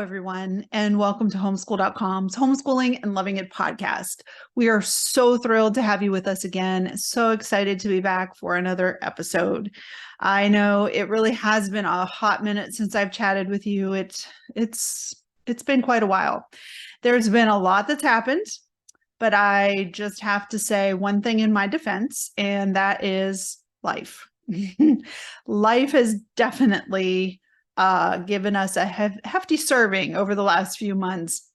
everyone, and welcome to homeschool.com's Homeschooling and Loving It podcast. We are so thrilled to have you with us again. So excited to be back for another episode. I know it really has been a hot minute since I've chatted with you. It's been quite a while. There's been a lot that's happened, but I just have to say one thing in my defense, and that is life. Life has definitely given us a hefty serving over the last few months.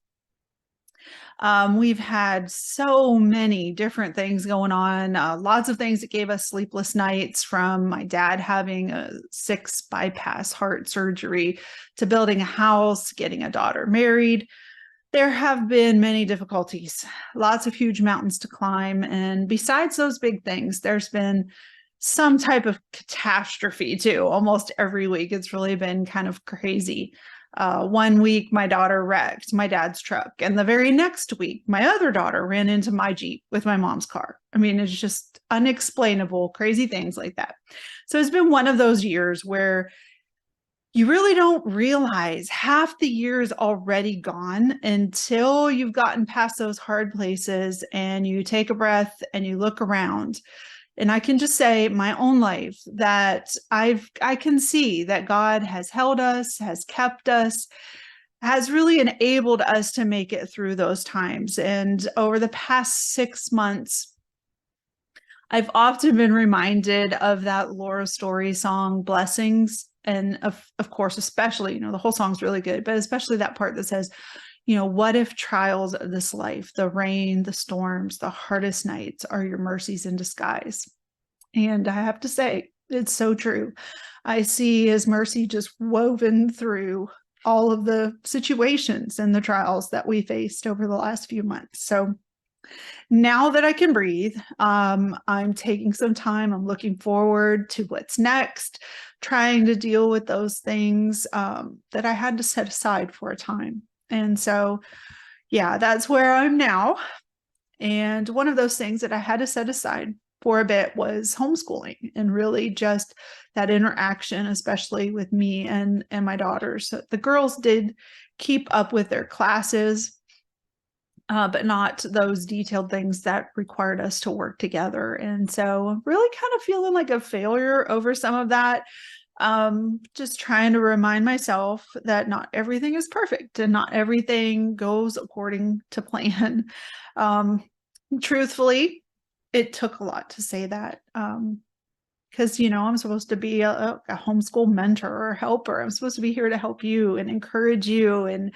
We've had so many different things going on, lots of things that gave us sleepless nights, from my dad having a 6 bypass heart surgery to building a house, getting a daughter married. There have been many difficulties, lots of huge mountains to climb. And besides those big things, there's been some type of catastrophe too. Almost every week, it's really been kind of crazy. One week, my daughter wrecked my dad's truck, and the very next week, my other daughter ran into my Jeep with my mom's car. I mean, it's just unexplainable, crazy things like that. So it's been one of those years where you really don't realize half the year is already gone until you've gotten past those hard places and you take a breath and you look around. And I can just say my own life that I can see that God has held us, has kept us, has really enabled us to make it through those times. And over the past 6 months, I've often been reminded of that Laura Story song, Blessings. And of course, especially, the whole song's really good, but especially that part that says, what if trials of this life, the rain, the storms, the hardest nights are your mercies in disguise? And I have to say, it's so true. I see his mercy just woven through all of the situations and the trials that we faced over the last few months. So now that I can breathe, I'm taking some time. I'm looking forward to what's next, trying to deal with those things that I had to set aside for a time. And so, yeah, that's where I'm now. And one of those things that I had to set aside for a bit was homeschooling, and really just that interaction, especially with me and my daughters. So the girls did keep up with their classes, but not those detailed things that required us to work together. And so I'm really kind of feeling like a failure over some of that. Just trying to remind myself that not everything is perfect and not everything goes according to plan. Truthfully, it took a lot to say that, because, I'm supposed to be a homeschool mentor or helper. I'm supposed to be here to help you and encourage you. And,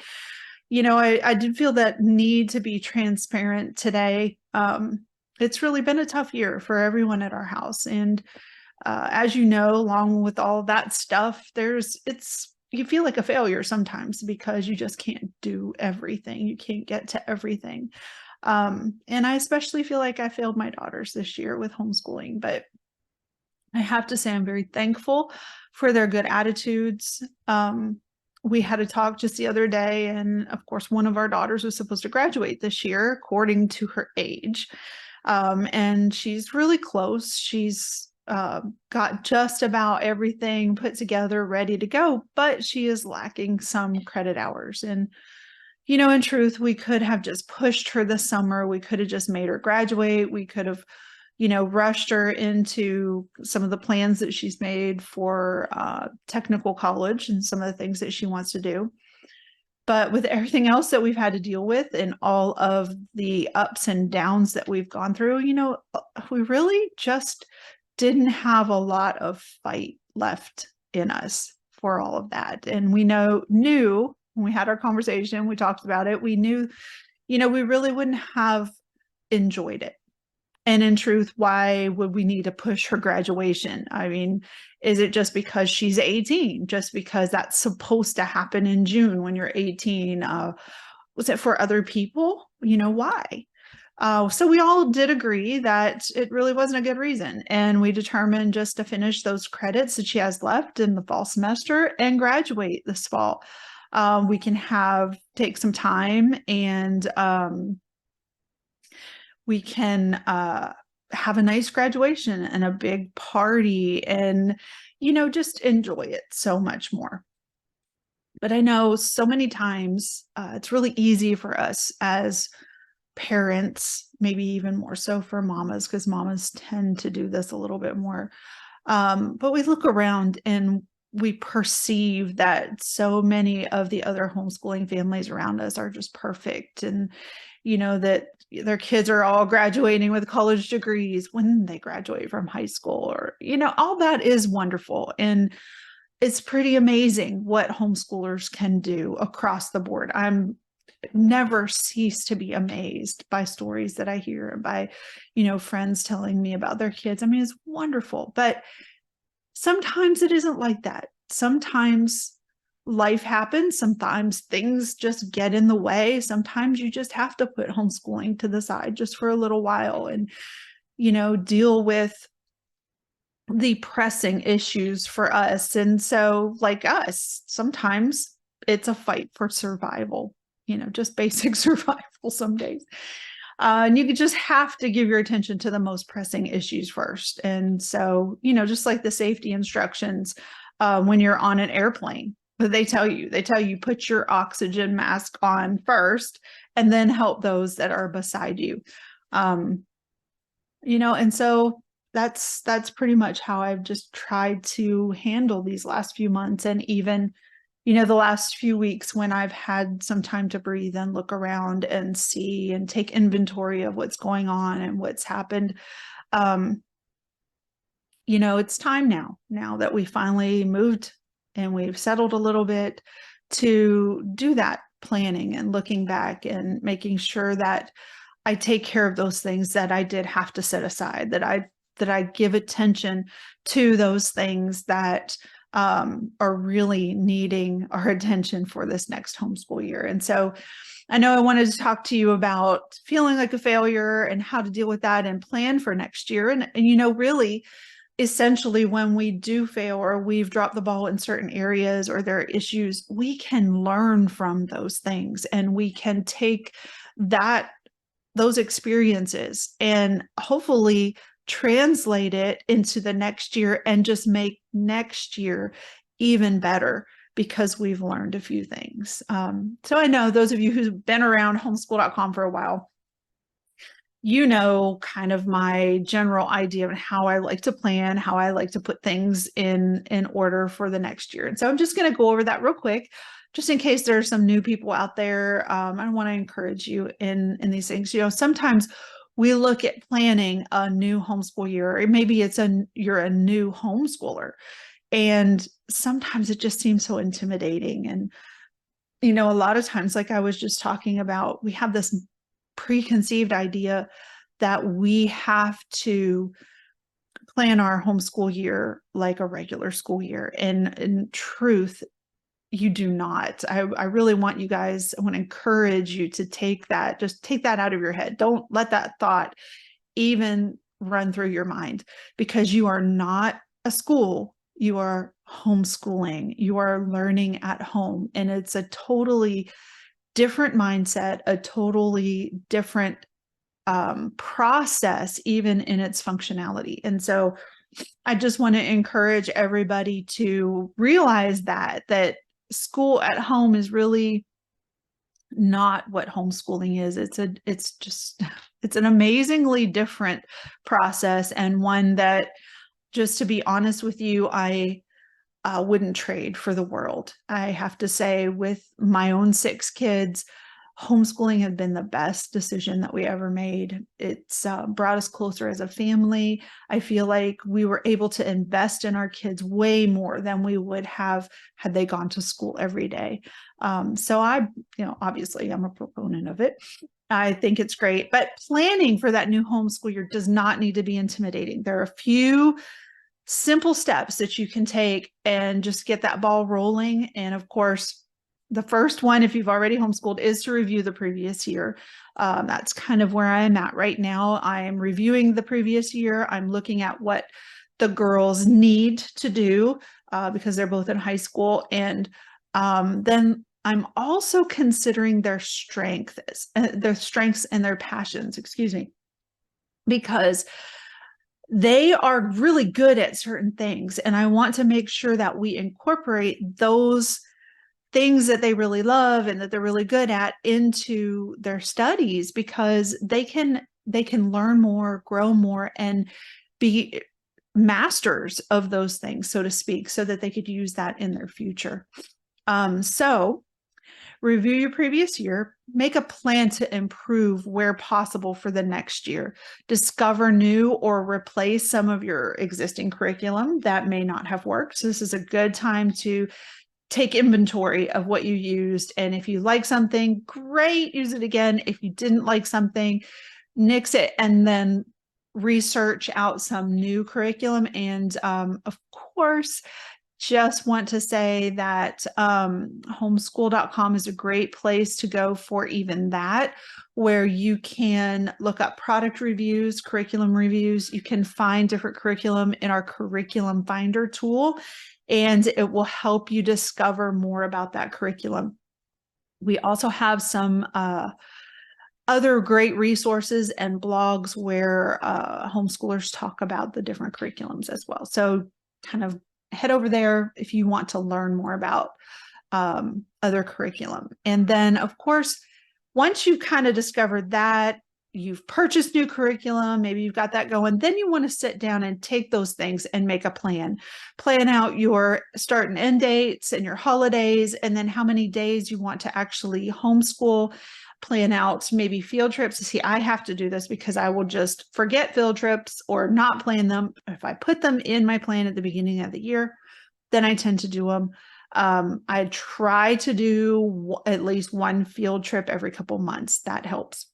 I did feel that need to be transparent today. It's really been a tough year for everyone at our house. And as you know, along with all that stuff, you feel like a failure sometimes because you just can't do everything. You can't get to everything. And I especially feel like I failed my daughters this year with homeschooling, but I have to say I'm very thankful for their good attitudes. We had a talk just the other day, and of course, one of our daughters was supposed to graduate this year according to her age. And she's really close. She's got just about everything put together, ready to go, but she is lacking some credit hours. And, in truth, we could have just pushed her this summer. We could have just made her graduate. We could have, rushed her into some of the plans that she's made for technical college and some of the things that she wants to do. But with everything else that we've had to deal with and all of the ups and downs that we've gone through, we really just didn't have a lot of fight left in us for all of that. And we knew when we had our conversation, we talked about it, we knew, we really wouldn't have enjoyed it. And in truth, why would we need to push her graduation? I mean, is it just because she's 18? Just because that's supposed to happen in June when you're 18? Was it for other people? Why? So we all did agree that it really wasn't a good reason. And we determined just to finish those credits that she has left in the fall semester and graduate this fall. We can take some time, and we can have a nice graduation and a big party and, just enjoy it so much more. But I know so many times it's really easy for us as parents, maybe even more so for mamas, because mamas tend to do this a little bit more. But we look around and we perceive that so many of the other homeschooling families around us are just perfect, and that their kids are all graduating with college degrees when they graduate from high school, or all that is wonderful, and it's pretty amazing what homeschoolers can do across the board. I'm never cease to be amazed by stories that I hear and by friends telling me about their kids. I mean, it's wonderful, but sometimes it isn't like that. Sometimes life happens. Sometimes things just get in the way. Sometimes you just have to put homeschooling to the side just for a little while and, deal with the pressing issues for us. And so, like us, sometimes it's a fight for survival, just basic survival some days. And you just have to give your attention to the most pressing issues first. And so, just like the safety instructions when you're on an airplane, but they tell you put your oxygen mask on first and then help those that are beside you. And so that's pretty much how I've just tried to handle these last few months, and even the last few weeks when I've had some time to breathe and look around and see and take inventory of what's going on and what's happened. It's time now that we finally moved and we've settled a little bit, to do that planning and looking back and making sure that I take care of those things that I did have to set aside, that I give attention to those things that are really needing our attention for this next homeschool year. And so I know I wanted to talk to you about feeling like a failure and how to deal with that and plan for next year. And really, essentially, when we do fail or we've dropped the ball in certain areas or there are issues, we can learn from those things, and we can take those experiences and hopefully translate it into the next year and just make next year even better because we've learned a few things. So I know those of you who've been around homeschool.com for a while, kind of my general idea of how I like to plan, how I like to put things in order for the next year. And so I'm just going to go over that real quick, just in case there are some new people out there. I want to encourage you in these things. Sometimes we look at planning a new homeschool year, or maybe you're a new homeschooler, and sometimes it just seems so intimidating. And, a lot of times, like I was just talking about, we have this preconceived idea that we have to plan our homeschool year like a regular school year. And in truth, you do not. I really want you guys, I want to encourage you to take that out of your head. Don't let that thought even run through your mind, because you are not a school. You are homeschooling. You are learning at home, and it's a totally different mindset, a totally different process, even in its functionality. And so I just want to encourage everybody to realize that school at home is really not what homeschooling is. It's an amazingly different process, and one that, just to be honest with you, I wouldn't trade for the world. I have to say, with my own 6 kids, homeschooling has been the best decision that we ever made. It's brought us closer as a family. I feel like we were able to invest in our kids way more than we would have had they gone to school every day. So obviously I'm a proponent of it. I think it's great, but planning for that new homeschool year does not need to be intimidating. There are a few simple steps that you can take and just get that ball rolling. And of course, the first one, if you've already homeschooled, is to review the previous year. That's kind of where I am at right now. I am reviewing the previous year. I'm looking at what the girls need to do because they're both in high school. And then I'm also considering their strengths and their passions, because they are really good at certain things. And I want to make sure that we incorporate those things that they really love and that they're really good at into their studies, because they can learn more, grow more, and be masters of those things, so to speak, so that they could use that in their future. So review your previous year, make a plan to improve where possible for the next year, discover new or replace some of your existing curriculum that may not have worked. So this is a good time to take inventory of what you used. And if you like something, great, use it again. If you didn't like something, nix it, and then research out some new curriculum. And of course, just want to say that homeschool.com is a great place to go for even that, where you can look up product reviews, curriculum reviews. You can find different curriculum in our curriculum finder tool, and it will help you discover more about that curriculum. We also have some other great resources and blogs where homeschoolers talk about the different curriculums as well. So kind of head over there if you want to learn more about other curriculum. And then, of course, once you've kind of discovered that, you've purchased new curriculum, maybe you've got that going, then you want to sit down and take those things and make a plan. Plan out your start and end dates and your holidays, and then how many days you want to actually homeschool. Plan out maybe field trips. See, I have to do this because I will just forget field trips or not plan them. If I put them in my plan at the beginning of the year, then I tend to do them. I try to do at least one field trip every couple months. That helps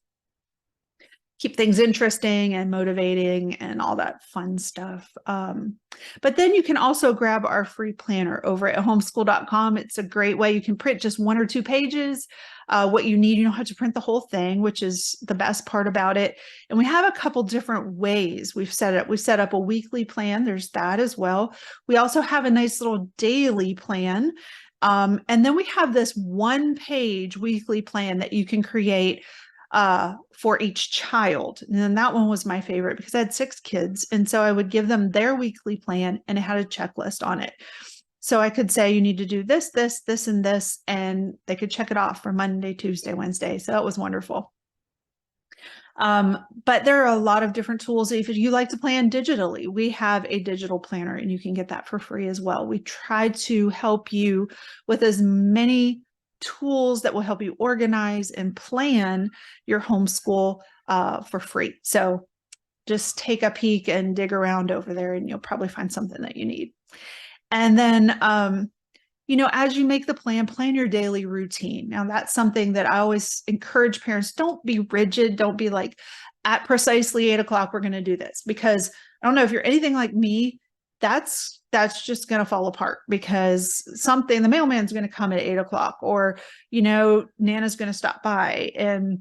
keep things interesting and motivating and all that fun stuff. But then you can also grab our free planner over at homeschool.com. It's a great way. You can print just 1 or 2 pages, what you need. You don't have to print the whole thing, which is the best part about it. And we have a couple different ways we've set it. We set up a weekly plan. There's that as well. We also have a nice little daily plan. And then we have this 1-page weekly plan that you can create for each child. And then that one was my favorite because I had 6 kids. And so I would give them their weekly plan, and it had a checklist on it. So I could say, you need to do this, this, this, and this, and they could check it off for Monday, Tuesday, Wednesday. So that was wonderful. But there are a lot of different tools. If you like to plan digitally, we have a digital planner, and you can get that for free as well. We try to help you with as many tools that will help you organize and plan your homeschool for free. So just take a peek and dig around over there, and you'll probably find something that you need. And then, as you make the plan your daily routine. Now, that's something that I always encourage parents. Don't be rigid. Don't be like, at precisely 8 o'clock, we're going to do this, because I don't know if you're anything like me, that's just going to fall apart, because the mailman's going to come at 8 o'clock, or, Nana's going to stop by and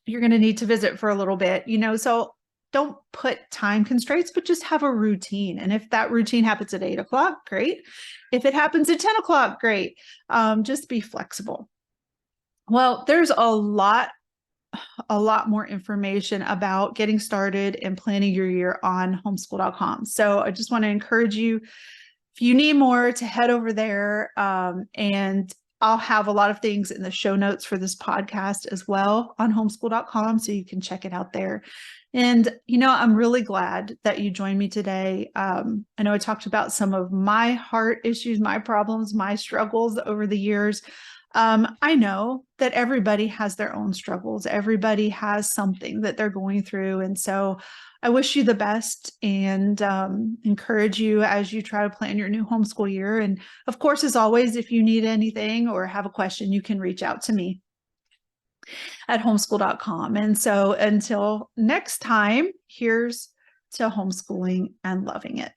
you're going to need to visit for a little bit, so don't put time constraints, but just have a routine. And if that routine happens at 8 o'clock, great. If it happens at 10 o'clock, great. Just be flexible. Well, there's a lot more information about getting started and planning your year on homeschool.com. So I just want to encourage you, if you need more, to head over there. And I'll have a lot of things in the show notes for this podcast as well on homeschool.com, so you can check it out there. And, I'm really glad that you joined me today. I know I talked about some of my heart issues, my problems, my struggles over the years. I know that everybody has their own struggles. Everybody has something that they're going through. And so I wish you the best, and encourage you as you try to plan your new homeschool year. And of course, as always, if you need anything or have a question, you can reach out to me at homeschool.com. And so until next time, here's to homeschooling and loving it.